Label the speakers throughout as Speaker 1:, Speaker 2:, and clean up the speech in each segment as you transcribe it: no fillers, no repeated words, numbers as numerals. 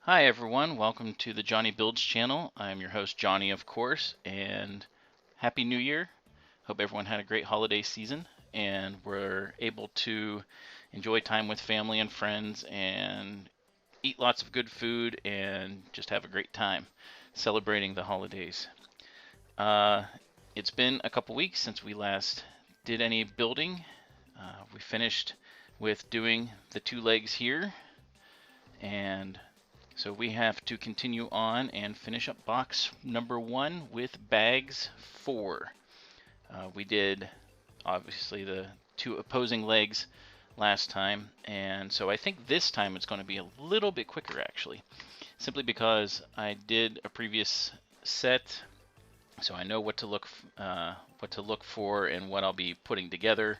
Speaker 1: Hi everyone, welcome to the Jonny Builds channel. I'm your host Jonny, of course, and Happy New Year. Hope everyone had a great holiday season and were able to enjoy time with family and friends and eat lots of good food and just have a great time celebrating the holidays. Uh, it's been a couple weeks since we last did any building. We finished with doing the two legs here, and so we have to continue on and finish up box number 1 with bags 4. We did obviously the two opposing legs last time, and so I think this time it's going to be a little bit quicker actually, simply because I did a previous set, so I know what to look for and what I'll be putting together.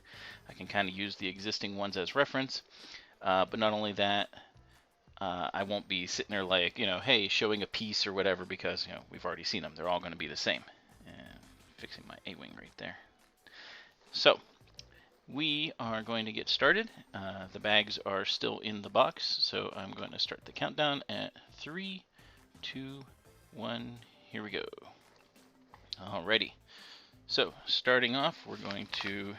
Speaker 1: I can kind of use the existing ones as reference, but not only that. I won't be sitting there like, hey, showing a piece or whatever, because, we've already seen them. They're all going to be the same. And fixing my A-wing right there. So, we are going to get started. The bags are still in the box, so I'm going to start the countdown at 3, 2, 1, here we go. Alrighty. So, starting off, we're going to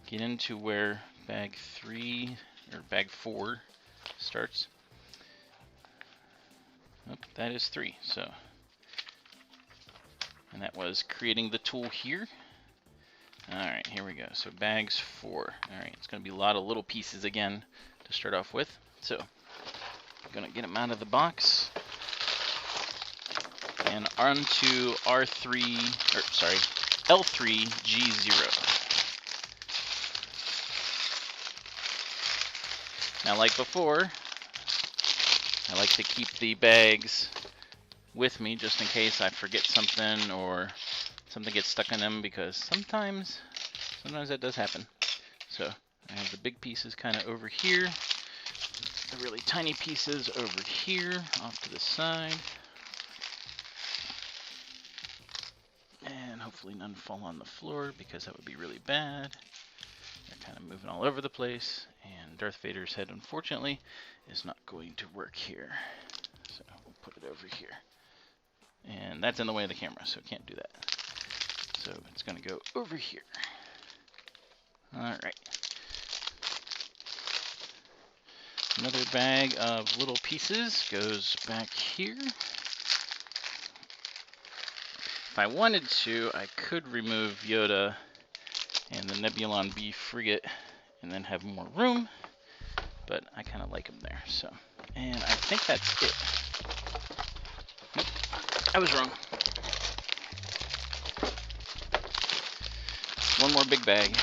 Speaker 1: get into where bag 4 starts. Oh, that is 3, so. And that was creating the tool here. Alright, here we go. So bags 4. Alright, it's going to be a lot of little pieces again to start off with. So, I'm going to get them out of the box. And onto L3G0. Now, like before, I like to keep the bags with me just in case I forget something or something gets stuck in them, because sometimes that does happen. So I have the big pieces kind of over here, the really tiny pieces over here off to the side, and hopefully none fall on the floor, because that would be really bad. They're kind of moving all over the place, and Darth Vader's head, unfortunately, is not going to work here. So we'll put it over here. And that's in the way of the camera, so can't do that. So it's going to go over here. Alright. Another bag of little pieces goes back here. If I wanted to, I could remove Yoda and the Nebulon B frigate and then have more room, but I kind of like them there. So, and I think that's it. Nope, I was wrong. One more big bag.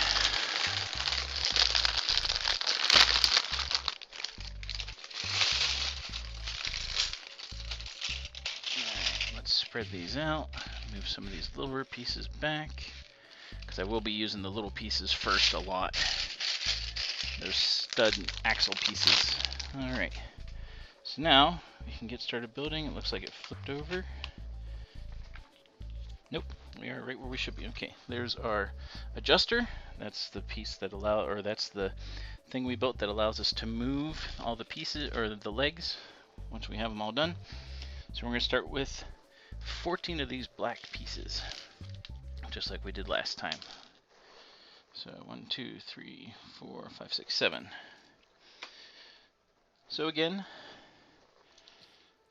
Speaker 1: Alright, let's spread these out. Move some of these littler pieces back, because I will be using the little pieces first a lot. Those stud and axle pieces. Alright, so now we can get started building. It looks like it flipped over. Nope, we are right where we should be. Okay, there's our adjuster. That's the piece that that's the thing we built that allows us to move all the pieces, or the legs, once we have them all done. So we're going to start with 14 of these black pieces, just like we did last time. So 1, 2, 3, 4, 5, 6, 7. So again,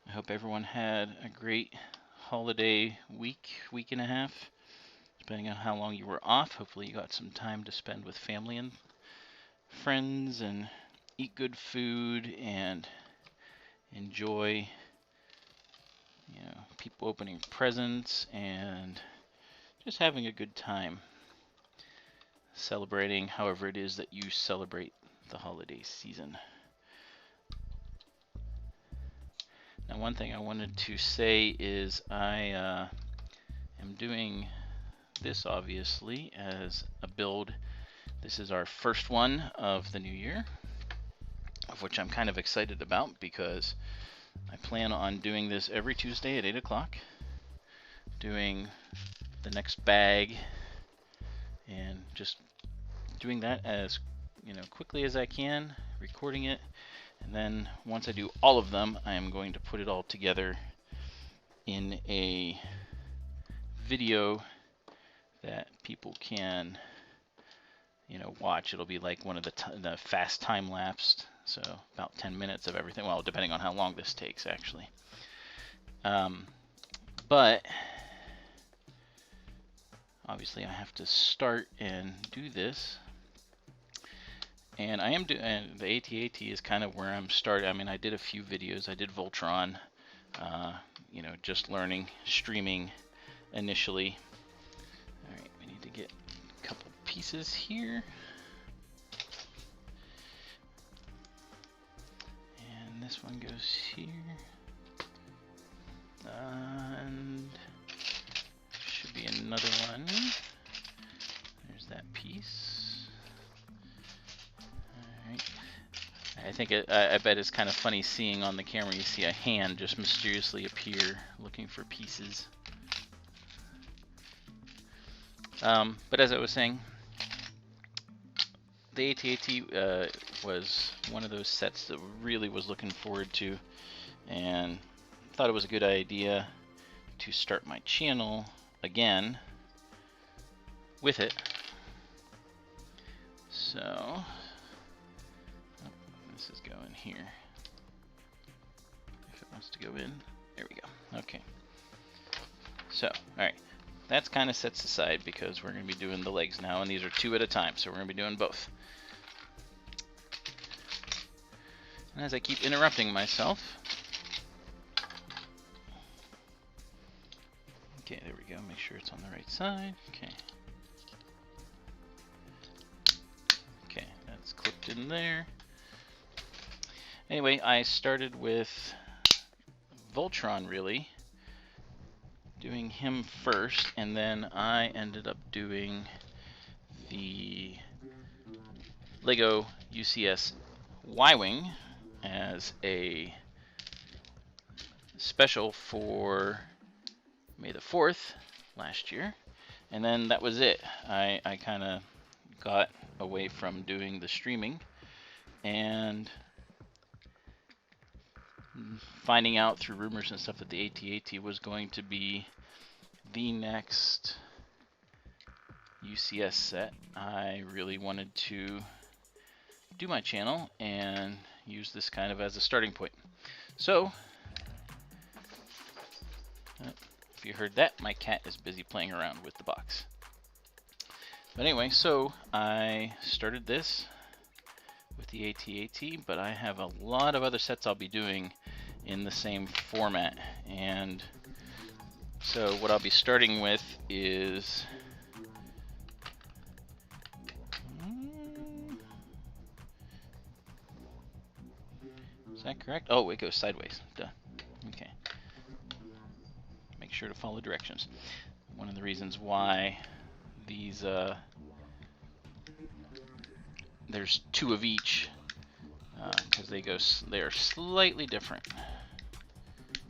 Speaker 1: I hope everyone had a great holiday week and a half, depending on how long you were off. Hopefully you got some time to spend with family and friends and eat good food and enjoy, people opening presents and just having a good time celebrating however it is that you celebrate the holiday season. Now, one thing I wanted to say is I am doing this obviously as a build. This is our first one of the new year, of which I'm kind of excited about, because I plan on doing this every Tuesday at 8 o'clock, doing the next bag, and just doing that as quickly as I can, recording it, And then once I do all of them, I am going to put it all together in a video that people can, watch. It'll be like one of the fast time-lapsed, so about 10 minutes of everything. Well, depending on how long this takes, actually. But obviously, I have to start and do this. And I am doing the AT-AT is kind of where I'm starting. I mean, I did a few videos. I did Voltron, just learning streaming initially. All right, we need to get a couple pieces here. And this one goes here. And should be another one. There's that piece. I think I bet it's kind of funny seeing on the camera, you see a hand just mysteriously appear looking for pieces. But as I was saying, the AT-AT was one of those sets that really was looking forward to, and thought it was a good idea to start my channel again with it. So this is going here. If it wants to go in, there we go. Okay. So, alright. That's kind of sets aside because we're going to be doing the legs now, and these are 2 at a time, so we're going to be doing both. And as I keep interrupting myself, okay, there we go. Make sure it's on the right side. Okay. Okay, that's clipped in there. Anyway, I started with Voltron, really, doing him first, and then I ended up doing the Lego UCS Y-Wing as a special for May the 4th last year, and then that was it. I kind of got away from doing the streaming and finding out through rumors and stuff that the AT-AT was going to be the next UCS set. I really wanted to do my channel and use this kind of as a starting point. So, if you heard that, my cat is busy playing around with the box. But anyway, so I started this with the AT-AT, but I have a lot of other sets I'll be doing in the same format. And so what I'll be starting with is is that correct? Oh, it goes sideways. Duh. Okay. Make sure to follow directions. One of the reasons why these there's 2 of each because they are slightly different.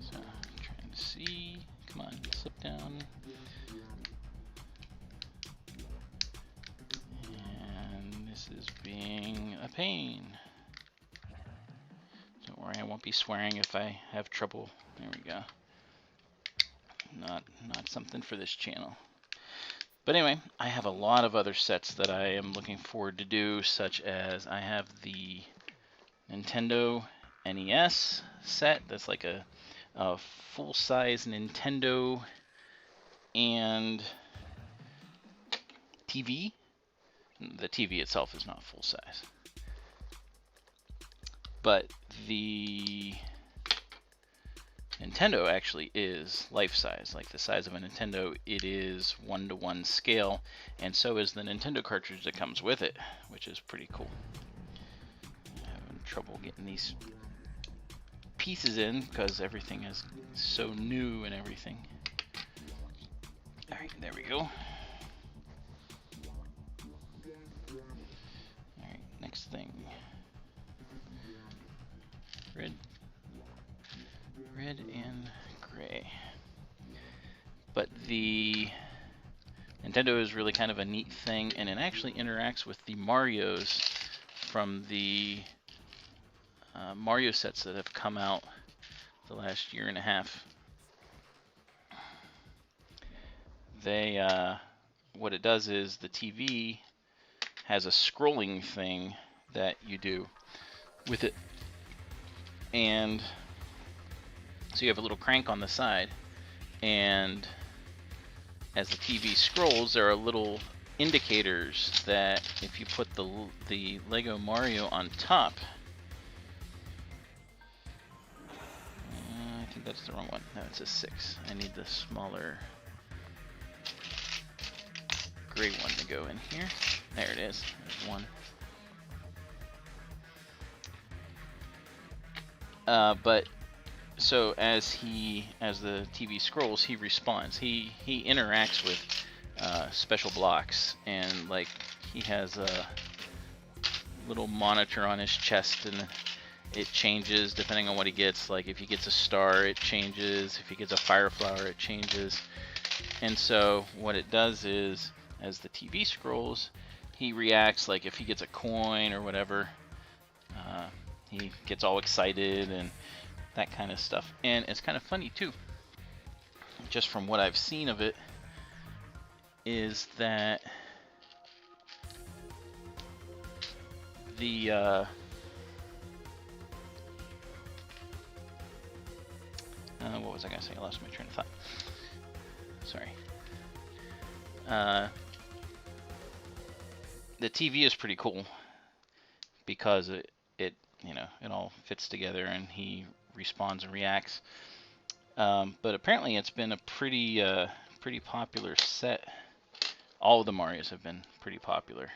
Speaker 1: So I'm trying to see. Come on, slip down. And this is being a pain. Don't worry, I won't be swearing if I have trouble. There we go. Not something for this channel. But anyway, I have a lot of other sets that I am looking forward to do, such as I have the Nintendo NES set. That's like a full-size Nintendo and TV. The TV itself is not full-size. But the Nintendo actually is life-size, like the size of a Nintendo. It is 1-to-1 scale, and so is the Nintendo cartridge that comes with it, which is pretty cool. I'm having trouble getting these pieces in because everything is so new and everything. Alright, there we go. Alright, next thing. Red and gray. But the Nintendo is really kind of a neat thing, and it actually interacts with the Marios from the Mario sets that have come out the last year and a half. They, what it does is the TV has a scrolling thing that you do with it, and so you have a little crank on the side, and as the TV scrolls, there are little indicators that if you put the Lego Mario on top, I think that's the wrong one. No, it's a 6. I need the smaller gray one to go in here. There it is. There's one. But so as the TV scrolls, he responds. He interacts with special blocks, and like he has a little monitor on his chest, and it changes depending on what he gets. Like if he gets a star, it changes. If he gets a fire flower, it changes. And so what it does is, as the TV scrolls, he reacts. Like if he gets a coin or whatever, he gets all excited and that kind of stuff. And it's kind of funny too, just from what I've seen of it, is that the what was I gonna say? I lost my train of thought. Sorry. The TV is pretty cool because it you know, it all fits together and he responds and reacts. But apparently it's been a pretty popular set. All of the Marios have been pretty popular,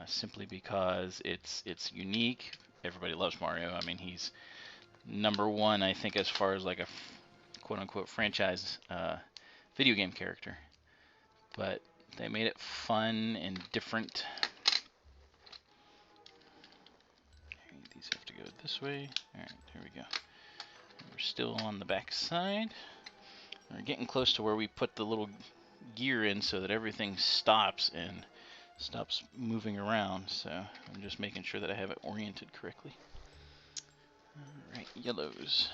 Speaker 1: simply because it's unique. Everybody loves Mario. I mean, he's #1, I think, as far as like a quote-unquote franchise video game character. But they made it fun and different. These have to go this way. Alright, here we go. We're still on the back side. We're getting close to where we put the little gear in so that everything stops and stops moving around. So I'm just making sure that I have it oriented correctly. Alright, yellows.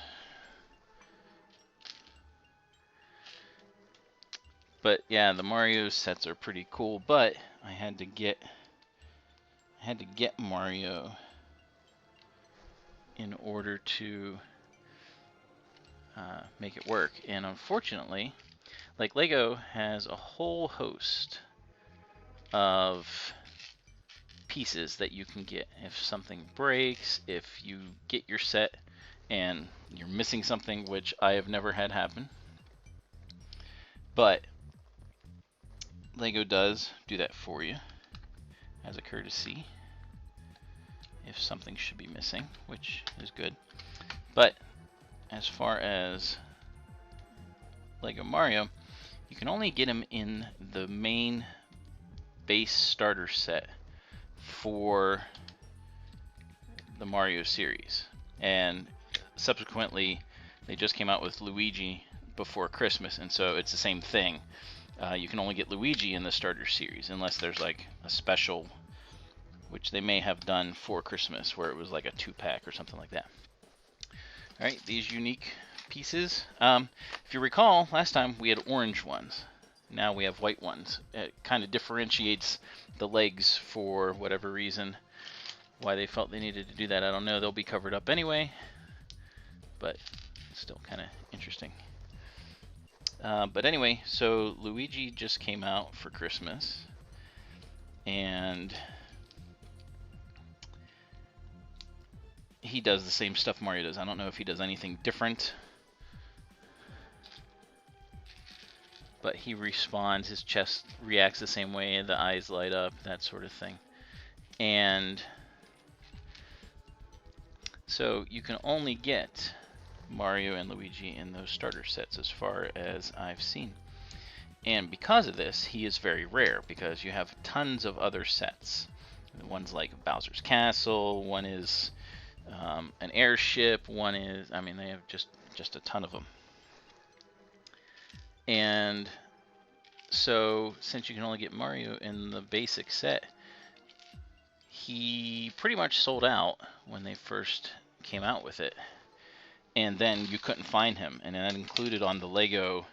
Speaker 1: But yeah, the Mario sets are pretty cool, but I had to get Mario in order to make it work. And unfortunately, like Lego has a whole host of pieces that you can get if something breaks, if you get your set and you're missing something, which I have never had happen. But Lego does do that for you as a courtesy if something should be missing, which is good. But as far as Lego Mario, you can only get him in the main base starter set for the Mario series. And subsequently, they just came out with Luigi before Christmas, and so it's the same thing. You can only get Luigi in the starter series unless there's like a special, which they may have done for Christmas, where it was like a 2-pack or something like that. Alright, these unique pieces. If you recall, last time we had orange ones. Now we have white ones. It kind of differentiates the legs for whatever reason. Why they felt they needed to do that, I don't know. They'll be covered up anyway, but it's still kind of interesting. But anyway, so Luigi just came out for Christmas, and he does the same stuff Mario does. I don't know if he does anything different, but he responds. His chest reacts the same way, the eyes light up, that sort of thing. And so you can only get Mario and Luigi in those starter sets as far as I've seen. And because of this, he is very rare, because you have tons of other sets. One's like Bowser's Castle, one is an airship, one is, I mean, they have just a ton of them. And so since you can only get Mario in the basic set, he pretty much sold out when they first came out with it, and then you couldn't find him, and that included on the Lego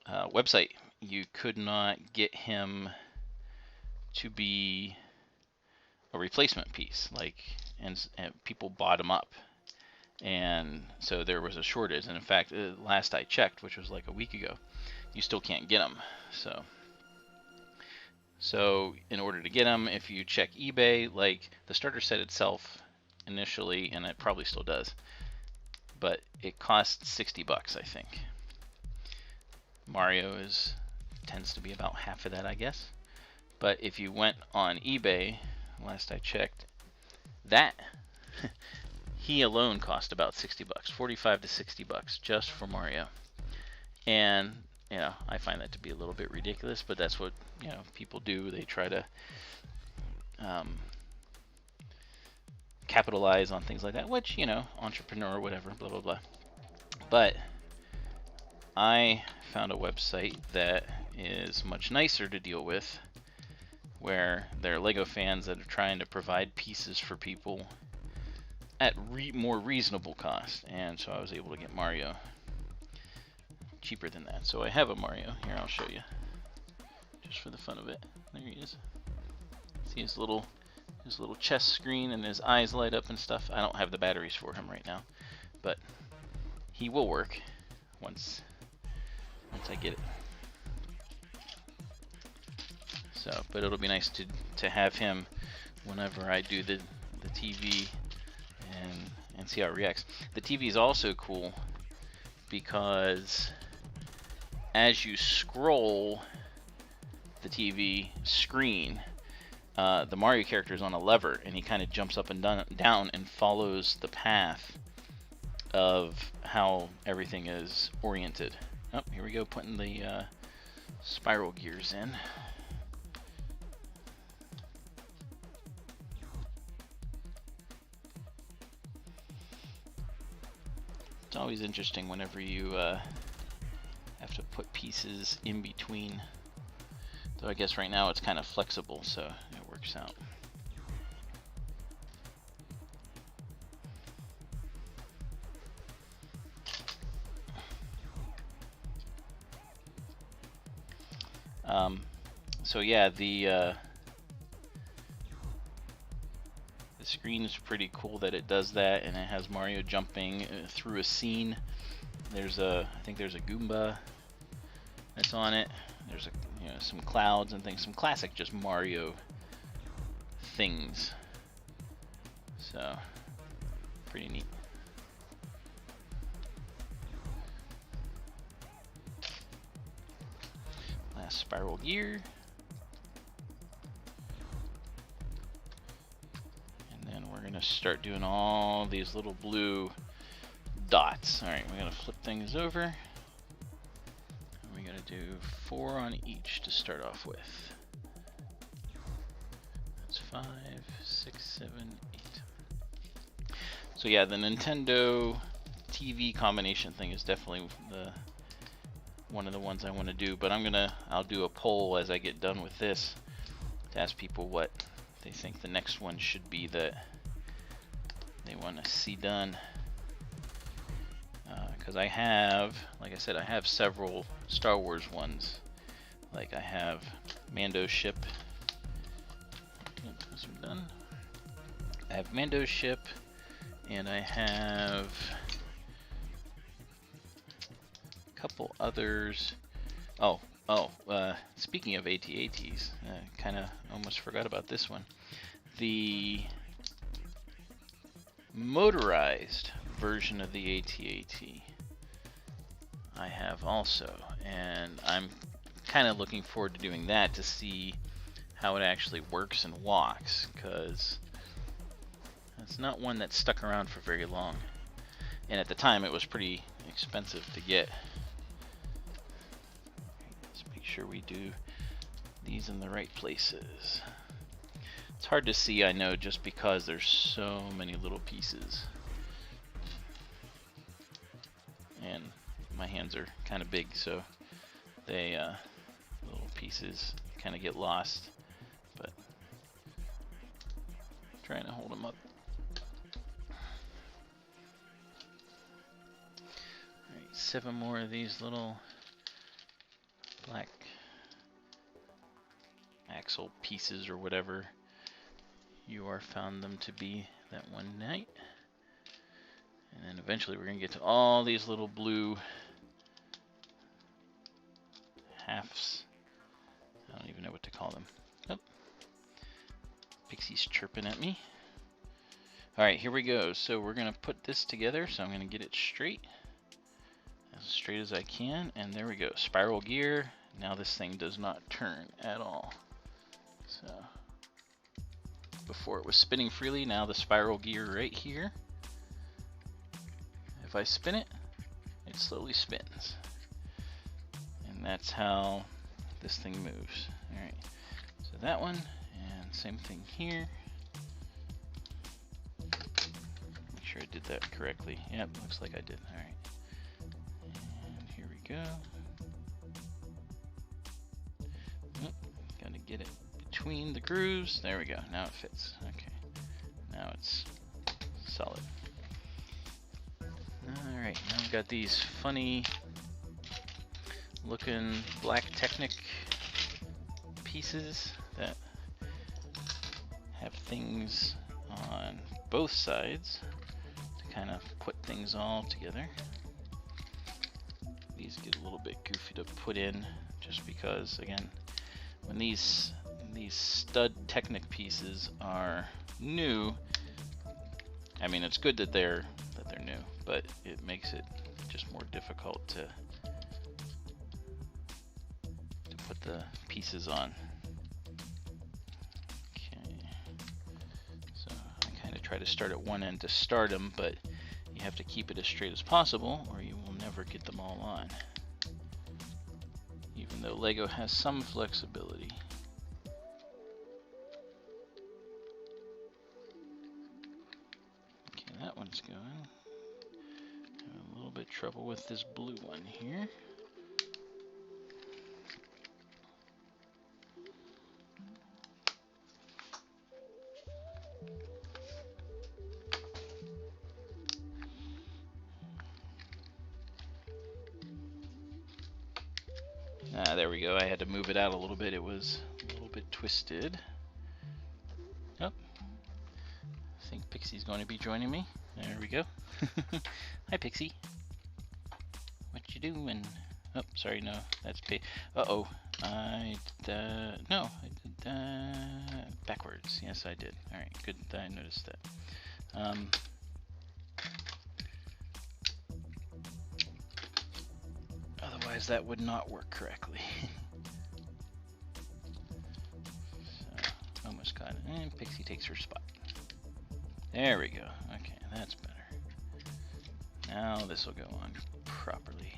Speaker 1: website. You could not get him to be a replacement piece, and people bought him up, and so there was a shortage. And in fact, last I checked, which was like a week ago, you still can't get them. So in order to get them, if you check eBay, like the starter set itself initially, and it probably still does, but it costs 60 bucks, I think. Mario tends to be about half of that, I guess. But if you went on eBay, last I checked, that he alone cost about 60 bucks, 45 to 60 bucks just for Mario. And I find that to be a little bit ridiculous, but that's what people do. They try to capitalize on things like that, which entrepreneur, whatever, blah blah blah. But I found a website that is much nicer to deal with, where there are Lego fans that are trying to provide pieces for people at more reasonable cost, and so I was able to get Mario cheaper than that. So I have a Mario here. I'll show you just for the fun of it. There he is. See his little chest screen and his eyes light up and stuff. I don't have the batteries for him right now, but he will work once I get it. So, but it'll be nice to have him whenever I do the TV and see how it reacts. The TV is also cool because as you scroll the TV screen, the Mario character is on a lever, and he kind of jumps up and down and follows the path of how everything is oriented. Oh, here we go, putting the spiral gears in. It's always interesting whenever you have to put pieces in between. Though I guess right now it's kind of flexible, so it works out. So yeah, the screen is pretty cool that it does that, and it has Mario jumping through a scene. I think there's a Goomba that's on it. There's some clouds and things, some classic just Mario things. So pretty neat. Last spiral gear. And then we're gonna start doing all these little blue dots. Alright, we're gonna flip things over. We gotta do 4 on each to start off with. That's 5, 6, 7, 8. So yeah, the Nintendo TV combination thing is definitely one of the ones I want to do, but I'll do a poll as I get done with this to ask people what they think the next one should be that they want to see done. Because I have, like I said, I have several Star Wars ones. Like I have Mando's ship. Those are done. I have Mando's ship, and I have a couple others. Speaking of AT-ATs, kind of almost forgot about this one. The motorized version of the AT-AT I have also, and I'm kind of looking forward to doing that to see how it actually works and walks, because it's not one that stuck around for very long, and at the time it was pretty expensive to get. Let's make sure we do these in the right places. It's hard to see, I know, just because there's so many little pieces, and my hands are kind of big, so they little pieces kind of get lost. But Trying to hold them up. Alright, 7 more of these little black axle pieces or whatever you are found them to be that one night. And then eventually we're going to get to all these little blue halves. I don't even know what to call them. Oh. Pixie's chirping at me. Alright, here we go. So we're going to put this together. So I'm going to get it straight as I can. And there we go. Spiral gear. Now this thing does not turn at all. So before it was spinning freely, now the spiral gear right here. If I spin it, it slowly spins. And that's how this thing moves. Alright, so that one, and same thing here. Make sure I did that correctly. Yep, looks like I did. Alright. And here we go. Oh, gotta get it between the grooves. There we go. Now it fits. Okay. Now it's solid. Alright, now I've got these funny looking black Technic pieces that have things on both sides to kind of put things all together. These get a little bit goofy to put in just because, again, when these stud Technic pieces are new, I mean, it's good that they're new, but it makes it just more difficult to put the pieces on. Okay, so I kind of try to start at one end to start them, but you have to keep it as straight as possible or you will never get them all on, even though Lego has some flexibility. Okay, that one's going. A little bit trouble with this blue one here. There we go. I had to move it out a little bit. It was a little bit twisted. Oh, I think Pixie's going to be joining me. There we go. Hi, Pixie. What you doing? Oh, sorry, no, that's Uh-oh. I did backwards. Yes, I did. All right, good. I noticed that. Otherwise, that would not work correctly. So, almost got it. And Pixie takes her spot. There we go. Okay, that's better. Now this will go on properly.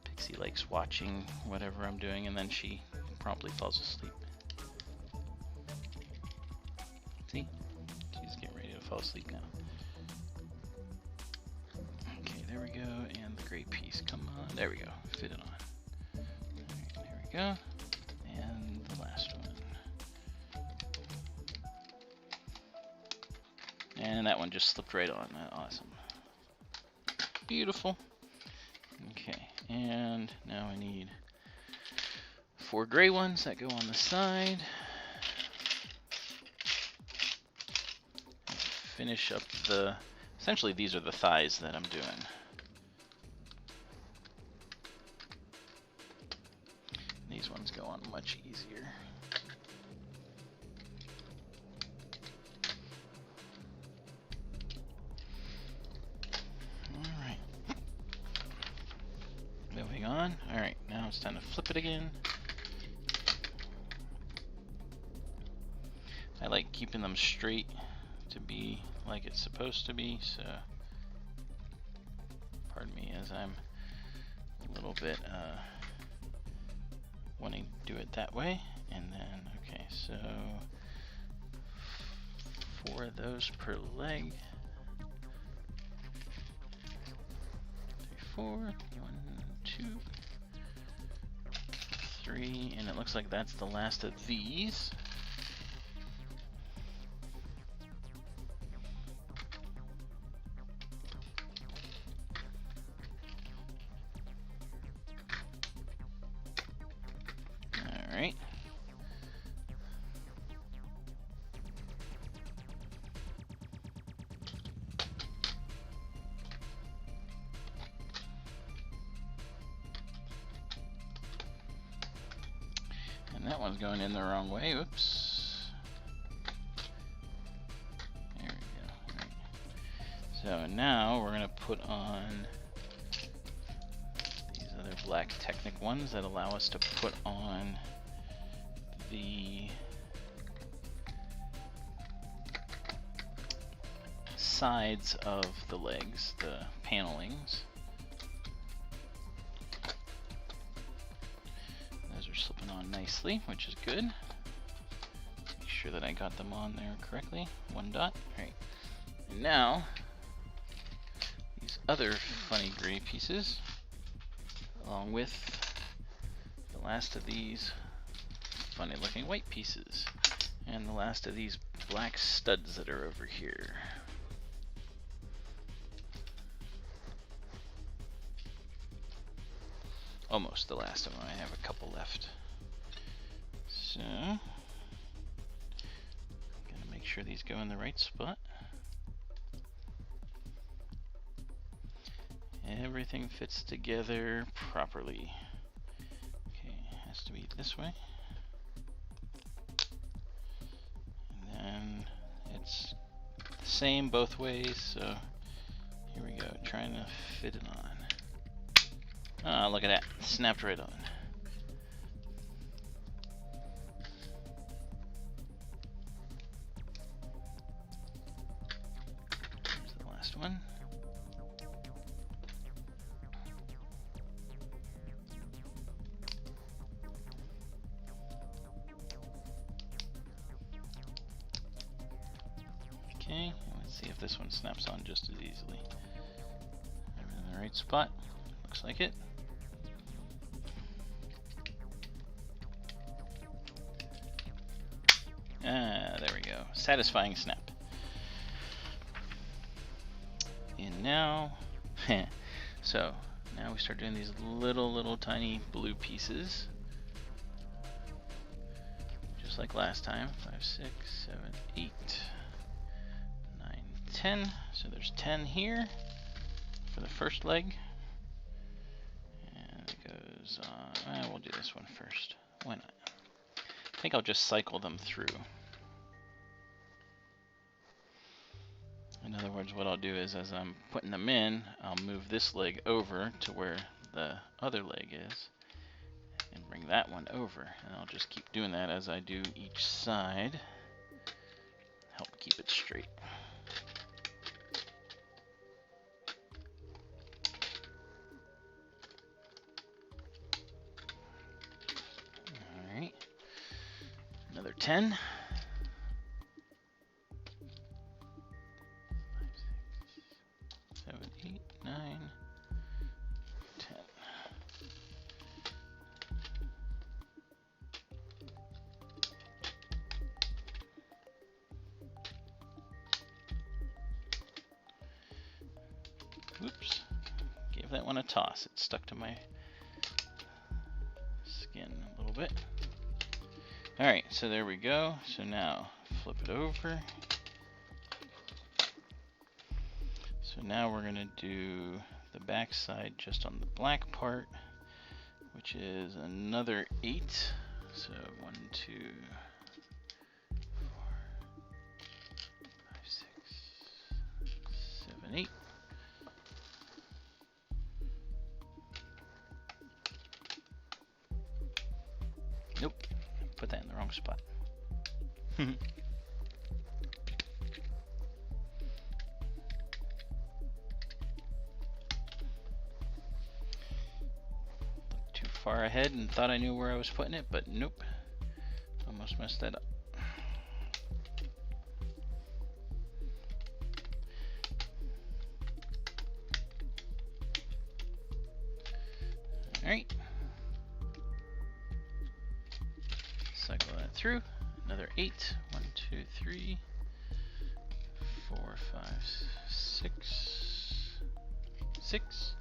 Speaker 1: Pixie likes watching whatever I'm doing, and then she promptly falls asleep. See? She's getting ready to fall asleep now. Okay, there we go, and the gray piece, come on, there we go, fit it on. Alright, there we go, and the last one. And that one just slipped right on, awesome. Beautiful. Okay, and now I need 4 gray ones that go on the side. Finish up essentially these are the thighs that I'm doing. These ones go on much easier. Alright. Moving on. Alright, now it's time to flip it again. I like keeping them straight to be like it's supposed to be, so pardon me as I'm a little bit wanting to do it that way. And then, okay, so 4 of those per leg. 4, 1, 2, 3, and it looks like that's the last of these. All right. And that one's going in the wrong way. Oops. There we go. Right. So now we're going to put on these other black Technic ones that allow us to put on the sides of the legs, the panelings. Those are slipping on nicely, which is good. Make sure that I got them on there correctly. One dot. All right. And now these other funny gray pieces, along with the last of these funny looking white pieces, and the last of these black studs that are over here. Almost the last of them. I have a couple left. So, gotta make sure these go in the right spot. Everything fits together properly. Okay, has to be this way. And then it's the same both ways, so here we go, trying to fit it on. Ah, look at that, snapped right on. Here's the last one. Okay, let's see if this one snaps on just as easily. Everything in the right spot, looks like it. Ah, there we go. Satisfying snap. And now, so now we start doing these little tiny blue pieces. Just like last time. 5, 6, 7, 8, 9, 10. So there's 10 here for the first leg. And it goes on. We'll do this one first. Why not? I think I'll just cycle them through. In other words, what I'll do is as I'm putting them in, I'll move this leg over to where the other leg is and bring that one over. And I'll just keep doing that as I do each side. Help keep it straight. All right. Another 10. 7, 8, 9, 10. Oops. Gave that one a toss. It stuck to my skin a little bit. Alright, so there we go. So now flip it over. So now we're going to do the back side just on the black part, which is another 8. So 1, 2, 4, 5, 6, 7, 8. Nope, put that in the wrong spot. Far ahead and thought I knew where I was putting it, but nope. Almost messed that up. Alright. Cycle that through. Another 8. 1, 2, 3, 4, 5, 6, 6,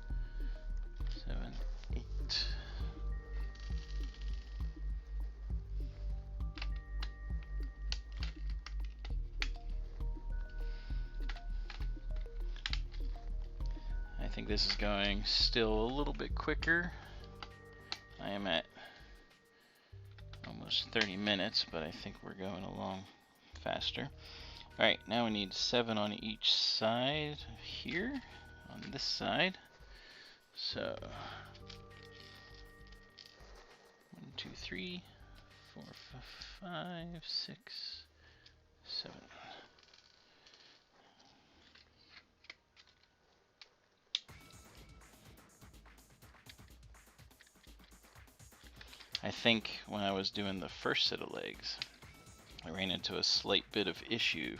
Speaker 1: 7, 8. I think this is going still a little bit quicker. I am at almost 30 minutes, but I think we're going along faster. Alright, now we need 7 on each side here, on this side. So, 1, 2, 3, 4, 5, 6, 7. I think when I was doing the first set of legs, I ran into a slight bit of issue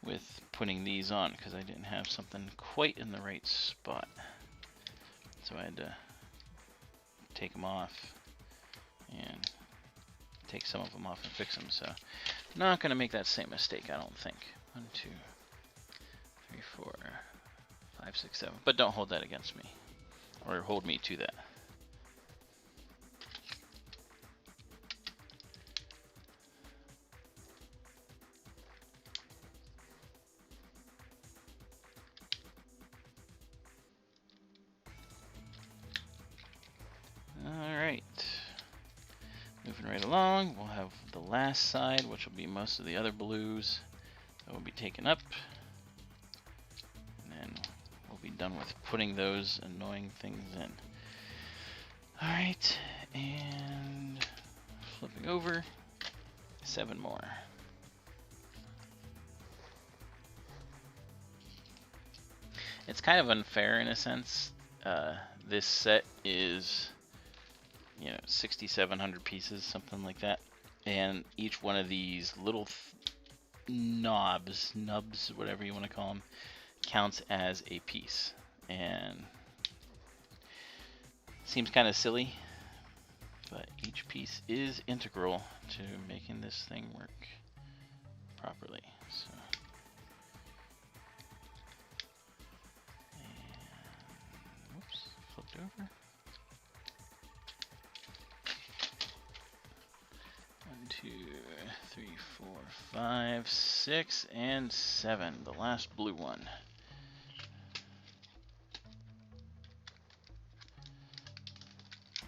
Speaker 1: with putting these on because I didn't have something quite in the right spot. So I had to take them off and take some of them off and fix them. So I'm not going to make that same mistake, I don't think. 1, 2, 3, 4, 5, 6, 7. But don't hold that against me, or hold me to that. Moving right along, we'll have the last side, which will be most of the other blues that will be taken up. And then we'll be done with putting those annoying things in. Alright, and flipping over, 7 more. It's kind of unfair in a sense. This set is, 6,700 pieces, something like that. And each one of these little nubs, whatever you want to call them, counts as a piece. And seems kind of silly, but each piece is integral to making this thing work properly. So, and, whoops, flipped over. 1, 2, 3, 4, 5, 6, and 7. The last blue one.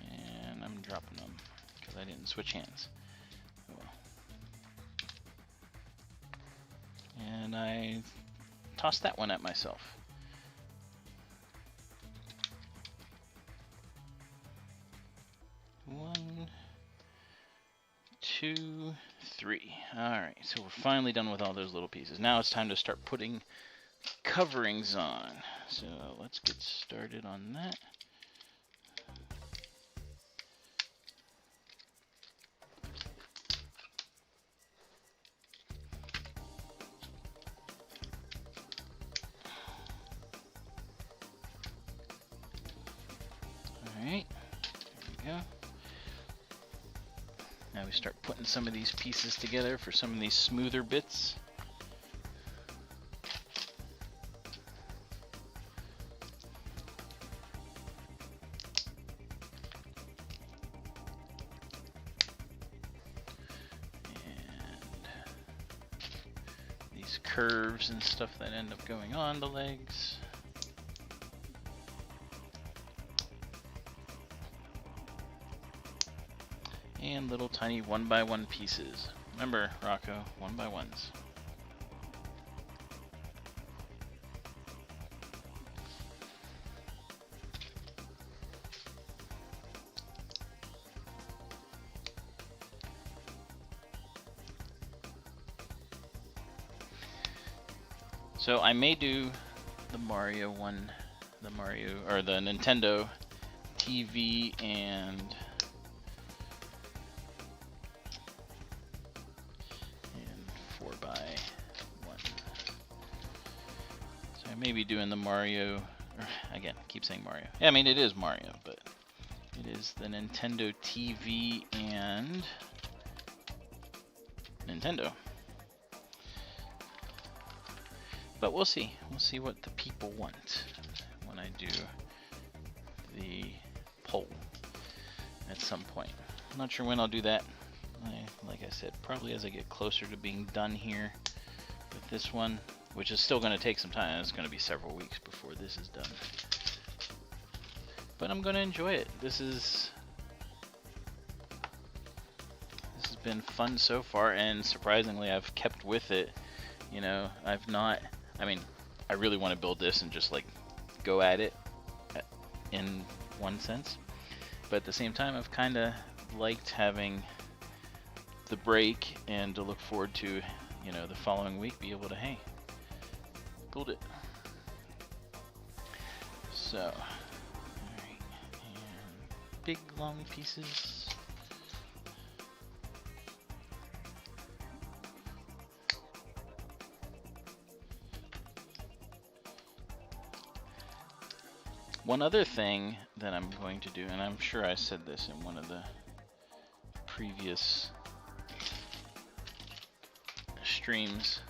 Speaker 1: And I'm dropping them because I didn't switch hands. Oh well. And I tossed that one at myself. One, 2, 3. Alright, so we're finally done with all those little pieces. Now it's time to start putting coverings on. So let's get started on that. Alright, there we go. Now we start putting some of these pieces together for some of these smoother bits. And these curves and stuff that end up going on the legs. And little tiny 1x1 pieces. Remember, Rocco, 1x1s. So I may do the Mario one, the Nintendo TV and 4x1. So I may be doing the Mario, or again, I keep saying Mario. Yeah, I mean it is Mario, but It is the Nintendo TV and Nintendo. But we'll see. We'll see what the people want when I do the poll at some point. I'm not sure when I'll do that. Like I said, probably as I get closer to being done here with this one, which is still going to take some time. It's going to be several weeks before this is done. But I'm going to enjoy it. This has been fun so far, and surprisingly I've kept with it. You know, I've not, I mean, I really want to build this and just like go at it in one sense. But at the same time, I've kind of liked having the break and to look forward to, you know, the following week be able to, hey, build it. So, alright, and big long pieces. One other thing that I'm going to do, and I'm sure I said this in one of the previous streams,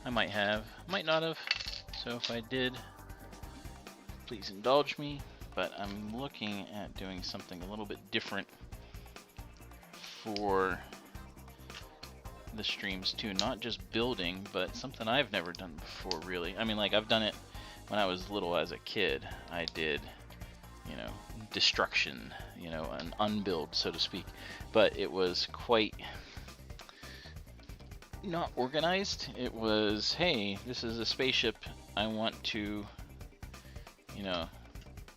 Speaker 1: I might have, might not have, so if I did, please indulge me, but I'm looking at doing something a little bit different for the streams too, not just building, but something I've never done before really. I mean, like, I've done it when I was little as a kid. I did, you know, destruction, you know, an unbuild, so to speak, but it was quite not organized. It was, hey, this is a spaceship, I want to, you know,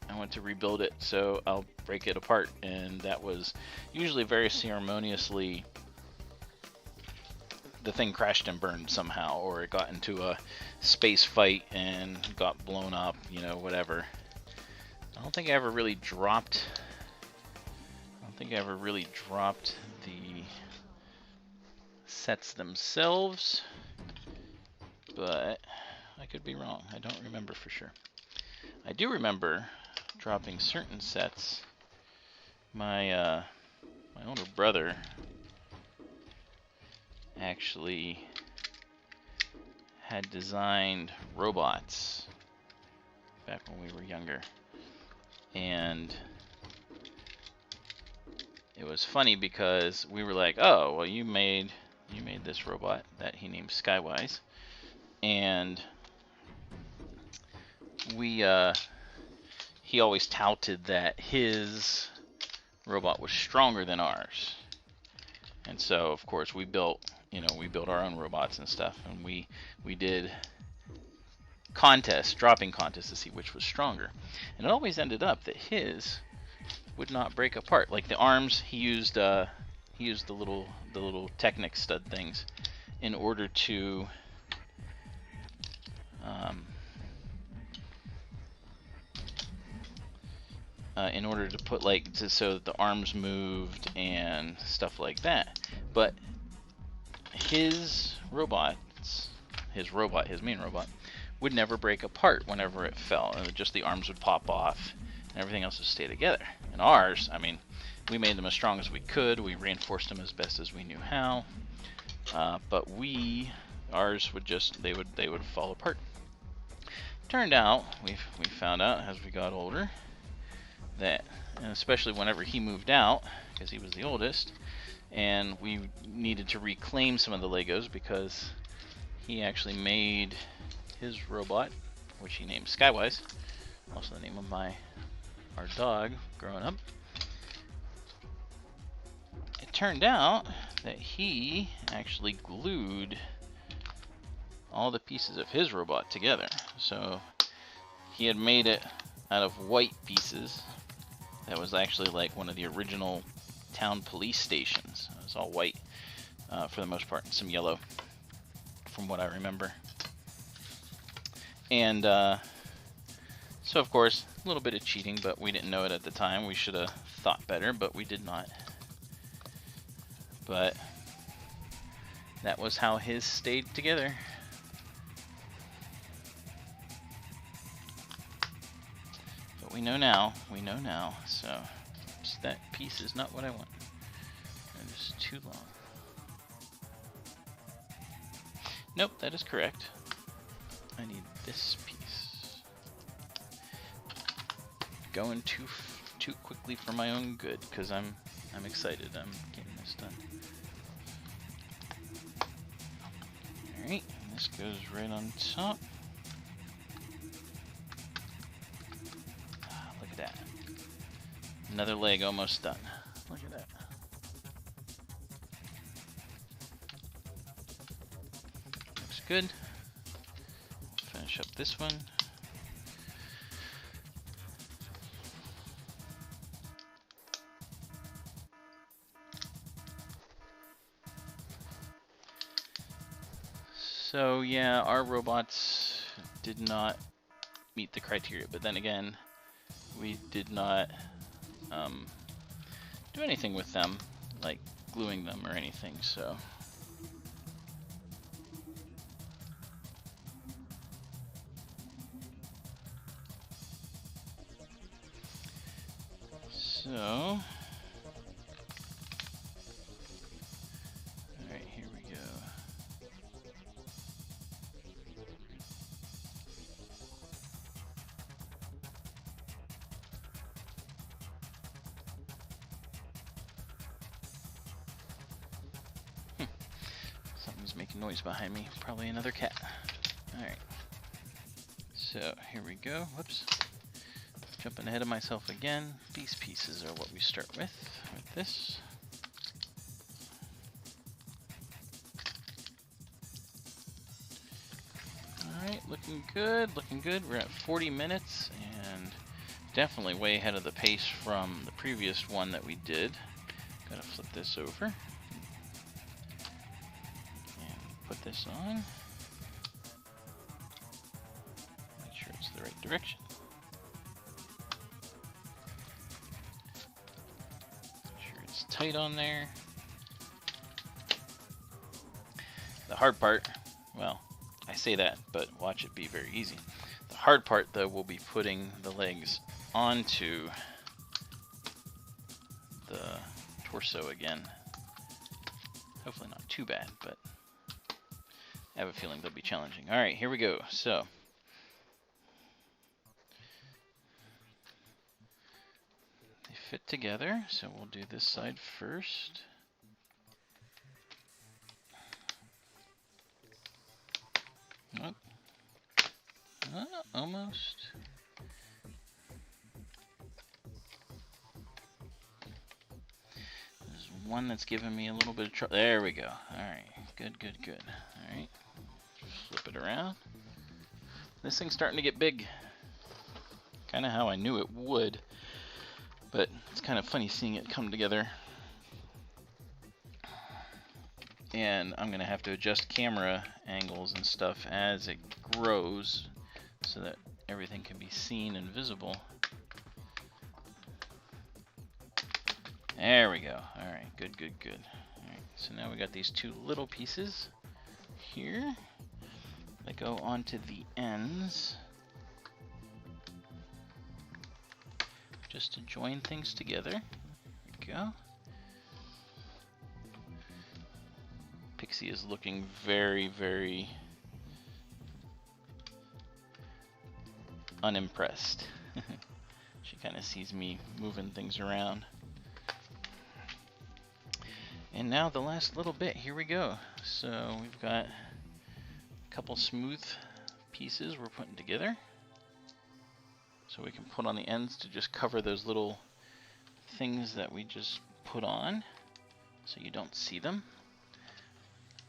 Speaker 1: I want to rebuild it, so I'll break it apart. And that was usually very ceremoniously, the thing crashed and burned somehow, or it got into a space fight and got blown up, you know, whatever. I don't think I ever really dropped the sets themselves, but I could be wrong. I don't remember for sure. I do remember dropping certain sets. My older brother actually had designed robots back when we were younger, and it was funny because we were like, oh, well, you made this robot that he named Skywise, and he always touted that his robot was stronger than ours. And so, of course, we built our own robots and stuff, and we did contests, dropping contests to see which was stronger. And it always ended up that his would not break apart. Like the arms, he used the little Technic stud things in order to put so that the arms moved and stuff like that. But his main robot, would never break apart whenever it fell. Just the arms would pop off and everything else would stay together. And ours, I mean, we made them as strong as we could. We reinforced them as best as we knew how. But ours would just, they would fall apart. Turned out, we found out as we got older that, and especially whenever he moved out, because he was the oldest, and we needed to reclaim some of the Legos because he actually made his robot, which he named Skywise, also the name of our dog growing up. It turned out that he actually glued all the pieces of his robot together. So he had made it out of white pieces. That was actually like one of the original town police stations. It was all white for the most part, and some yellow from what I remember. And so of course, a little bit of cheating, but we didn't know it at the time. We should have thought better, but we did not. But that was how his stayed together. But we know now, so Oops, that piece is not what I want. That is too long. Nope, that is correct. I need this piece. Going too quickly for my own good, because I'm excited. I'm getting this done. Alright, this goes right on top. Look at that. Another leg almost done. Look at that. Looks good. Finish up this one. So yeah, our robots did not meet the criteria, but then again, we did not do anything with them, like gluing them or anything, so. So, alright, here we go. Something's making noise behind me, probably another cat. Alright, so here we go. Whoops. Jumping ahead of myself again. These pieces are what we start with this. Alright, looking good, looking good. We're at 40 minutes and definitely way ahead of the pace from the previous one that we did. Gotta flip this over and put this on. Make sure it's the right direction. Tight on there. The hard part, well, I say that, but watch it be very easy. The hard part, though, will be putting the legs onto the torso again. Hopefully not too bad, but I have a feeling they'll be challenging. All right, here we go. So, they fit together, so we'll do this side first. Oh. Almost. There's one that's giving me a little bit of trouble. There we go. Alright, good, good, good. Alright, flip it around. This thing's starting to get big. Kind of how I knew it would. But it's kind of funny seeing it come together. And I'm going to have to adjust camera angles and stuff as it grows so that everything can be seen and visible. There we go. Alright, good, good, good. Alright, so now we got these two little pieces here that go onto the ends. Just to join things together. There we go. Pixie is looking very, very unimpressed. She kind of sees me moving things around. And now the last little bit, here we go. So we've got a couple smooth pieces we're putting together. So we can put on the ends to just cover those little things that we just put on so you don't see them.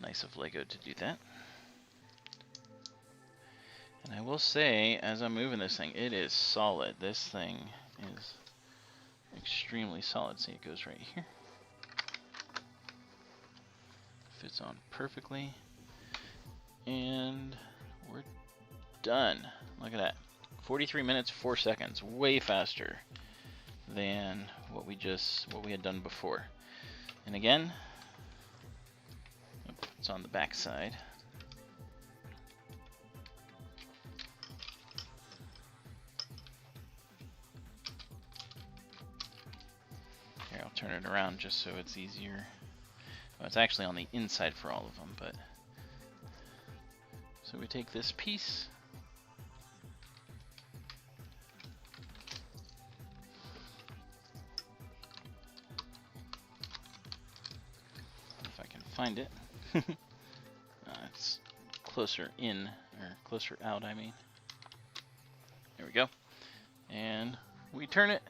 Speaker 1: Nice of Lego to do that. And I will say, as I'm moving this thing, it is solid. This thing is extremely solid. See, it goes right here. Fits on perfectly. And we're done. Look at that. 43 minutes, 4 seconds. Way faster than what we had done before. And again, it's on the back side. turn it around just so it's easier. Well, it's actually on the inside for all of them, but so we take this piece, if I can find it. It's closer in, or closer out, I mean. There we go. And we turn it,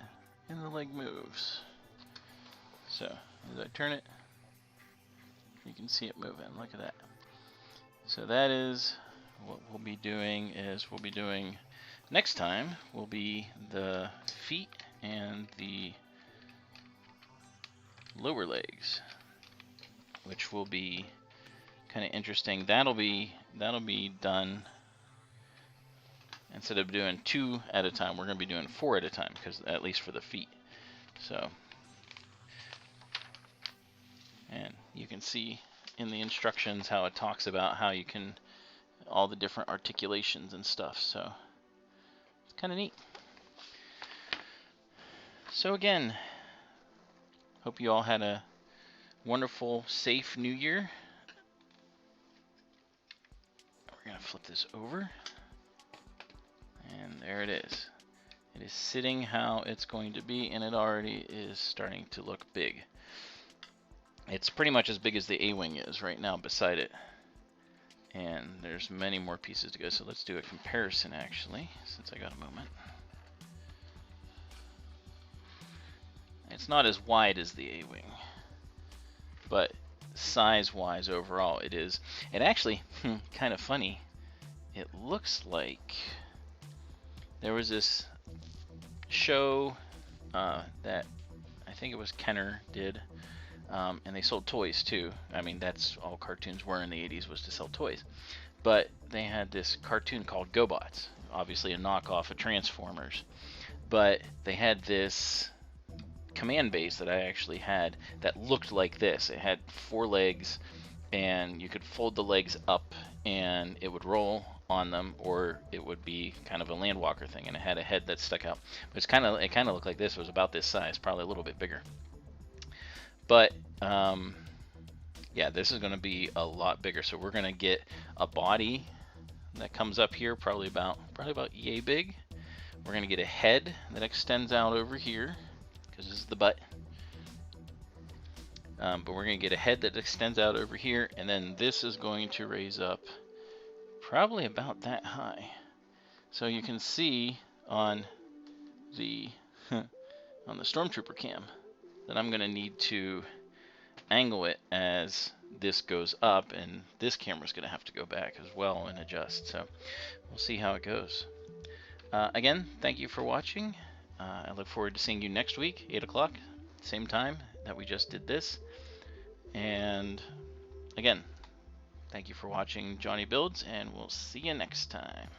Speaker 1: and the leg moves. So, as I turn it, you can see it moving. Look at that. So that is what we'll be doing. Next time will be the feet and the lower legs, which will be kind of interesting. That'll be done. Instead of doing 2 at a time, we're going to be doing 4 at a time, because at least for the feet. So, and you can see in the instructions how it talks about how you can, all the different articulations and stuff. So it's kind of neat. So again, hope you all had a wonderful, safe New Year. We're going to flip this over. And there it is. It is sitting how it's going to be, and it already is starting to look big. It's pretty much as big as the A-wing is right now beside it. And there's many more pieces to go, so let's do a comparison actually, since I got a moment. It's not as wide as the A-wing, but size-wise overall it is. It actually, kind of funny, it looks like there was this show that I think it was Kenner did, and they sold toys too. I mean, that's all cartoons were in the 80s, was to sell toys. But they had this cartoon called GoBots, obviously a knockoff of Transformers. But they had this command base that I actually had that looked like this. It had 4 legs, and you could fold the legs up and it would roll on them, or it would be kind of a landwalker thing, and it had a head that stuck out. But it kind of looked like this. It was about this size, probably a little bit bigger. But yeah, this is going to be a lot bigger. So we're going to get a body that comes up here, probably about yay big. We're going to get a head that extends out over here, because this is the butt. But we're going to get a head that extends out over here, and then this is going to raise up probably about that high. So you can see on the on the Stormtrooper cam that I'm going to need to angle it as this goes up, and this camera's going to have to go back as well and adjust. So we'll see how it goes. Again, thank you for watching. I look forward to seeing you next week, 8 o'clock, same time that we just did this. And again, thank you for watching Jonny Builds, and we'll see you next time.